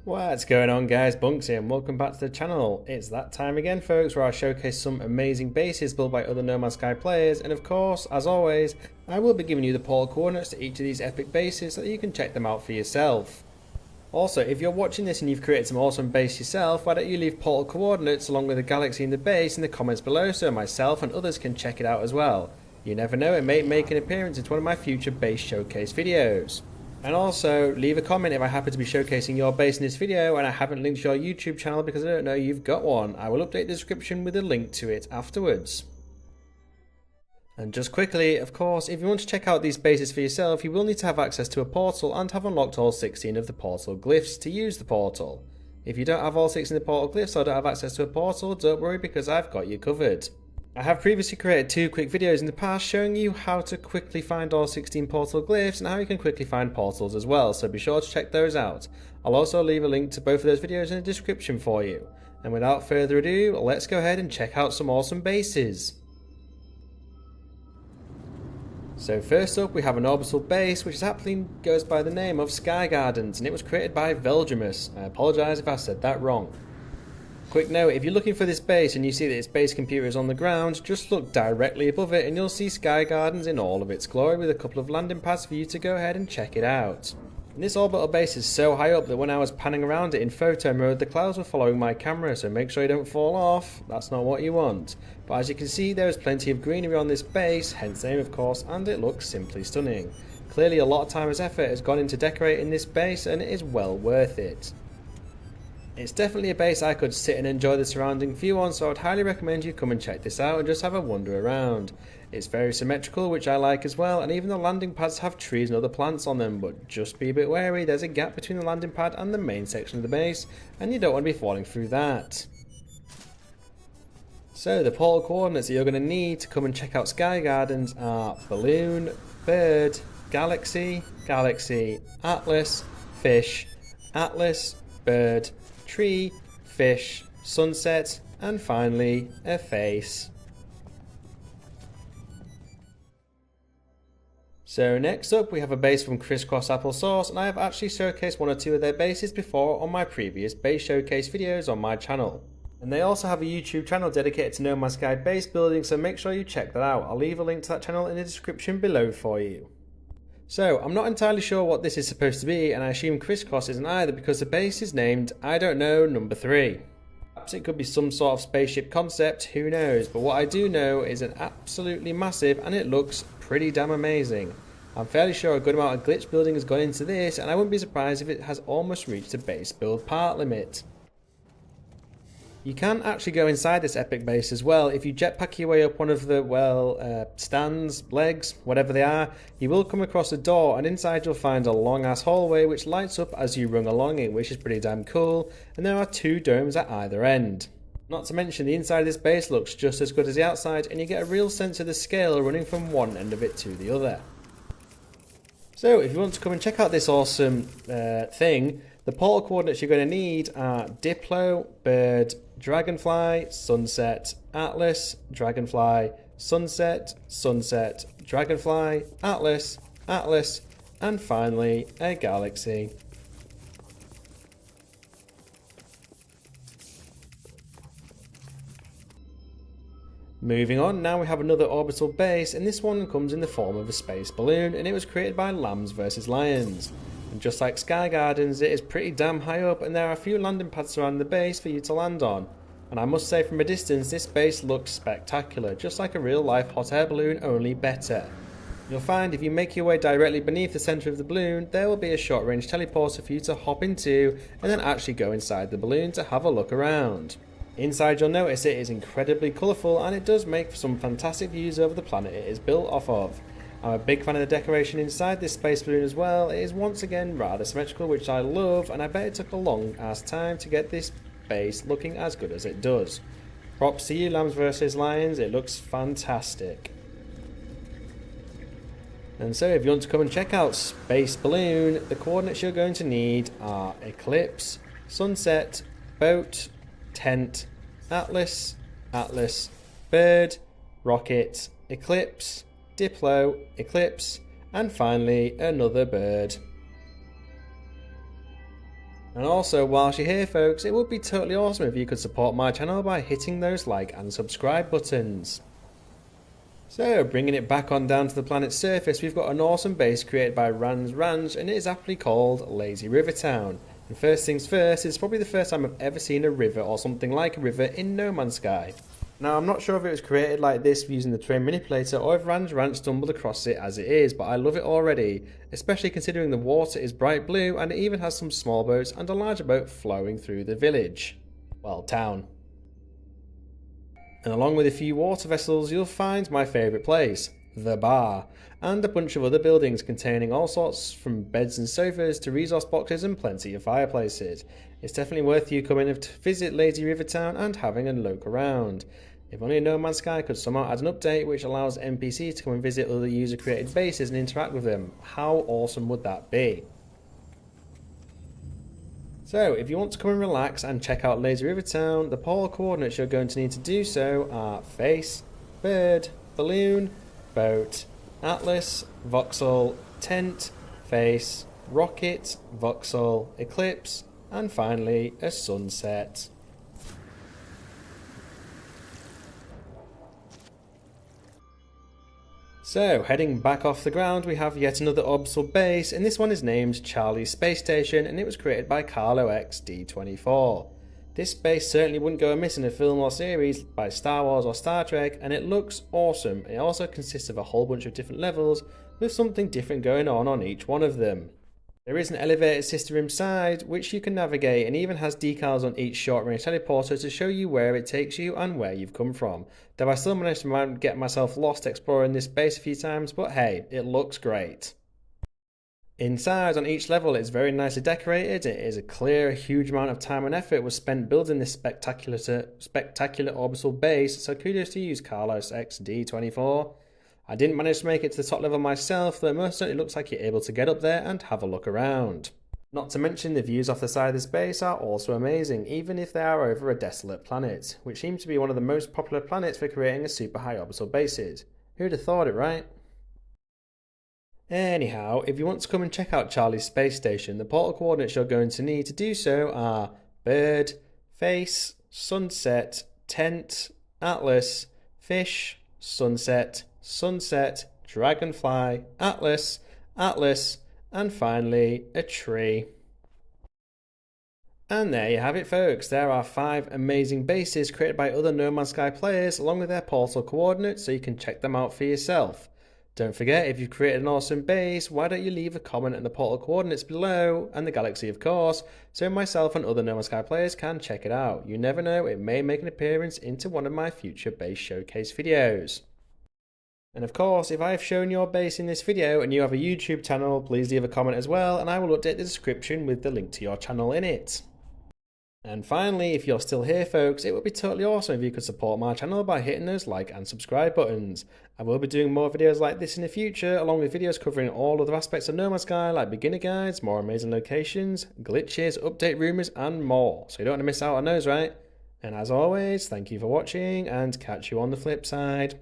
What's going on, guys? Bunks here and welcome back to the channel. It's that time again, folks, where I showcase some amazing bases built by other No Man's Sky players, and of course, as always, I will be giving you the portal coordinates to each of these epic bases so that you can check them out for yourself. Also, if you're watching this and you've created some awesome base yourself, why don't you leave portal coordinates along with the galaxy and the base in the comments below so myself and others can check it out as well. You never know, it may make an appearance in one of my future base showcase videos. And also, leave a comment if I happen to be showcasing your base in this video and I haven't linked your YouTube channel because I don't know you've got one. I will update the description with a link to it afterwards. And just quickly, of course, if you want to check out these bases for yourself, you will need to have access to a portal and have unlocked all 16 of the portal glyphs to use the portal. If you don't have all 16 of the portal glyphs or don't have access to a portal, don't worry because I've got you covered. I have previously created 2 quick videos in the past showing you how to quickly find all 16 portal glyphs and how you can quickly find portals as well, so be sure to check those out. I'll also leave a link to both of those videos in the description for you. And without further ado, let's go ahead and check out some awesome bases. So first up we have an orbital base which aptly goes by the name of Sky Gardens, and it was created by Velgemus. I apologise if I said that wrong. Quick note, if you're looking for this base and you see that its base computer is on the ground, just look directly above it and you'll see Sky Gardens in all of its glory with a couple of landing pads for you to go ahead and check it out. And this orbital base is so high up that when I was panning around it in photo mode, the clouds were following my camera, so make sure you don't fall off. That's not what you want. But as you can see, there is plenty of greenery on this base, hence the name of course, and it looks simply stunning. Clearly a lot of time and effort has gone into decorating this base and it is well worth it. It's definitely a base I could sit and enjoy the surrounding view on, so I would highly recommend you come and check this out and just have a wander around. It's very symmetrical, which I like as well, and even the landing pads have trees and other plants on them, but just be a bit wary, there's a gap between the landing pad and the main section of the base, and you don't want to be falling through that. So the portal coordinates that you're going to need to come and check out Sky Gardens are Balloon, Bird, Galaxy, Galaxy, Atlas, Fish, Atlas, Bird, Tree, Fish, Sunset, and finally a face. So next up we have a base from Crisscross Applesauce, and I have actually showcased 1 or 2 of their bases before on my previous base showcase videos on my channel. And they also have a YouTube channel dedicated to No Man's Sky base building, so make sure you check that out. I'll leave a link to that channel in the description below for you. So, I'm not entirely sure what this is supposed to be, and I assume Crisscross isn't either because the base is named, I don't know, number 3. Perhaps it could be some sort of spaceship concept, who knows, but what I do know is an absolutely massive and it looks pretty damn amazing. I'm fairly sure a good amount of glitch building has gone into this, and I wouldn't be surprised if it has almost reached the base build part limit. You can actually go inside this epic base as well. If you jetpack your way up one of the, stands, legs, whatever they are, you will come across a door, and inside you'll find a long ass hallway which lights up as you run along it, which is pretty damn cool, and there are 2 domes at either end. Not to mention the inside of this base looks just as good as the outside, and you get a real sense of the scale running from one end of it to the other. So if you want to come and check out this awesome thing, the portal coordinates you're going to need are Diplo, Bird, Dragonfly, Sunset, Atlas, Dragonfly, Sunset, Sunset, Dragonfly, Atlas, Atlas, and finally a Galaxy. Moving on, now we have another orbital base, and this one comes in the form of a space balloon, and it was created by Lambs vs Lions. And just like Sky Gardens, it is pretty damn high up, and there are a few landing pads around the base for you to land on. And I must say from a distance, this base looks spectacular, just like a real life hot air balloon, only better. You'll find if you make your way directly beneath the centre of the balloon, there will be a short range teleporter for you to hop into, and then actually go inside the balloon to have a look around. Inside you'll notice it is incredibly colourful, and it does make for some fantastic views over the planet it is built off of. I'm a big fan of the decoration inside this space balloon as well. It is once again rather symmetrical, which I love, and I bet it took a long ass time to get this base looking as good as it does. Props to you, Lambs vs Lions, it looks fantastic. And so if you want to come and check out Space Balloon, the coordinates you're going to need are Eclipse, Sunset, Boat, Tent, Atlas, Atlas, Bird, Rocket, Eclipse, Diplo, Eclipse, and finally another bird. And also, whilst you're here folks, it would be totally awesome if you could support my channel by hitting those like and subscribe buttons. So, bringing it back on down to the planet's surface, we've got an awesome base created by Rand's Ranch, and it is aptly called Lazy River Town. And first things first, it's probably the first time I've ever seen a river or something like a river in No Man's Sky. Now, I'm not sure if it was created like this using the terrain manipulator or if Rand's Ranch stumbled across it as it is, but I love it already, especially considering the water is bright blue and it even has some small boats and a larger boat flowing through the village. Well, town. And along with a few water vessels, you'll find my favourite place, the bar, and a bunch of other buildings containing all sorts from beds and sofas to resource boxes and plenty of fireplaces. It's definitely worth you coming to visit Lazy River Town and having a look around. If only No Man's Sky could somehow add an update which allows NPCs to come and visit other user created bases and interact with them. How awesome would that be? So, if you want to come and relax and check out Lazy River Town, the polar coordinates you're going to need to do so are face, bird, balloon, boat, atlas, voxel, tent, face, rocket, voxel, eclipse, and finally a sunset. So, heading back off the ground, we have yet another orbital base, and this one is named Charlie's Space Station, and it was created by Carlo X D24. This base certainly wouldn't go amiss in a film or series by Star Wars or Star Trek, and it looks awesome. It also consists of a whole bunch of different levels, with something different going on each one of them. There is an elevator system inside, which you can navigate, and even has decals on each short-range teleporter to show you where it takes you and where you've come from. Though I still managed to get myself lost exploring this base a few times, but hey, it looks great. Inside, on each level, it's very nicely decorated. It is clear a huge amount of time and effort was spent building this spectacular orbital base, so kudos to you, Carlos XD24. I didn't manage to make it to the top level myself, though it most certainly looks like you're able to get up there and have a look around. Not to mention the views off the side of this base are also amazing, even if they are over a desolate planet, which seems to be one of the most popular planets for creating a super high orbital bases. Who'd have thought it, right? Anyhow, if you want to come and check out Charlie's Space Station, the portal coordinates you're going to need to do so are bird, face, sunset, tent, atlas, fish, sunset, sunset, dragonfly, atlas, atlas, and finally a tree. And there you have it folks, there are 5 amazing bases created by other No Man's Sky players along with their portal coordinates, so you can check them out for yourself. Don't forget, if you've created an awesome base, why don't you leave a comment in the portal coordinates below, and the galaxy of course, so myself and other No Man's Sky players can check it out. You never know, it may make an appearance into one of my future base showcase videos. And of course, if I have shown your base in this video and you have a YouTube channel, please leave a comment as well, and I will update the description with the link to your channel in it. And finally, if you're still here folks, it would be totally awesome if you could support my channel by hitting those like and subscribe buttons. I will be doing more videos like this in the future, along with videos covering all other aspects of No Man's Sky like beginner guides, more amazing locations, glitches, update rumours and more. So you don't want to miss out on those, right? And as always, thank you for watching and catch you on the flip side.